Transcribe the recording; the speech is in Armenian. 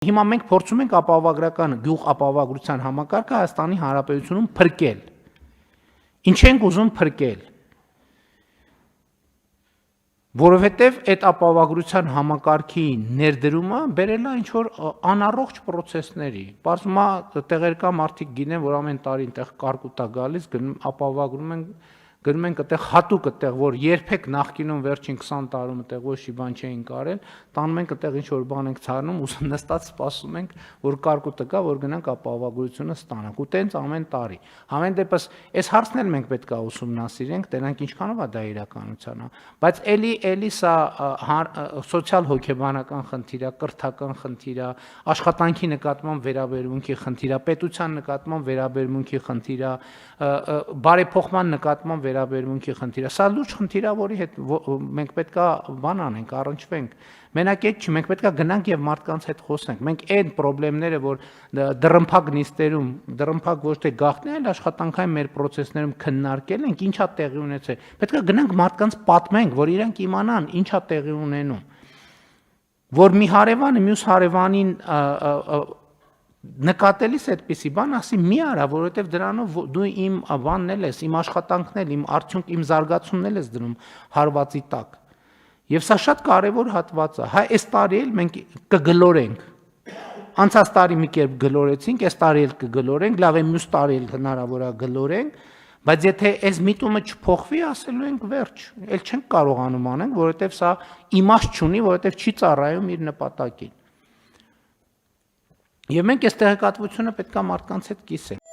Հիմա մենք փորձում ենք ապահովագրական գյուղ ապահովագրության համակարգը Հայաստանի Հանրապետությունում փրկել։ Ինչ ենք ուզում փրկել։ Որովհետև այդ ապահովագրության համակարգի ներդրումը բերել է ինչ-որ անառողջ պրոցեսների։ Պարզվում է տեղերկա մարդիկ գինեն, որ ամեն տարի այնտեղ կարկուտ է գալիս, ապահովագրում են գնում ենք այդտեղ հատուկ այդտեղ, որ երբեք նախկինում վերջին 20 տարում այդտեղ ոչ մի բան չէին կարել, տանում ենք այդտեղ ինչ-որ բան ենք ցարնում, ու նստած սպասում ենք, որ կարկուտը գա, որ գնանք ապահովագրությունը ստանանք, ու տենց ամեն տարի։ Համեն դեպս այս հարցն էլ մենք պետք է ուսումնասիրենք, տենանք ինչքանով է դա իրականության, բայց էլի սա սոցիալ-հոգեբանական խնդիր է, կրթական խնդիր է, աշխատանքի նկատմամբ վերաբերմունքի խնդիր է, պետության նկատմամբ վերաբերմունքի խնդիր է, բարեփոխման նկատմամբ վերաբերմունքի խնդիր է, սա լուրջ խնդիր է, որի հետ մենք պետք է բան անենք, առնչվենք, մենակ այդ չի, մենք պետք է գնանք եւ մարդկանց հետ խոսենք, մենք այդ խնդիրները, որ դռնփակ նիստերում, դռնփակ ոչ թե գաղտնի, այլ աշխատանքային մեր process-ներում քննարկել ենք, ինչա տեղի ունեցել, պետք է գնանք մարդկանց պատմենք, որ իրանք իմանան, ինչա տեղի ունենում, որ մի հարևանը մյուս հարևանին նկատելիս այդպիսի բան ասի մի արա, որովհետև դրանով դու իմ բանն էլ ես, իմ աշխատանքն էլ, իմ զարգացումն էլ ես դնում հարվածի տակ։ Եվ սա շատ կարևոր հատված է։ Հա, այս տարի էլ մենք կգլորենք։ Անցած տարի մի կերպ գլորեցինք, այս տարի էլ կգլորենք, լավ է մյուս տարի էլ հնարավոր է գլորենք, բայց եթե այս միտումը չփոխվի, ասելու ենք վերջ, էլ չենք կարողանում անենք, որովհետև սա իմաստ չունի, որովհետև չի ծառայում իր նպատակին։ Եվ մենք այս տեղեկատվությունը պետք է մարդկանց հետ կիսենք։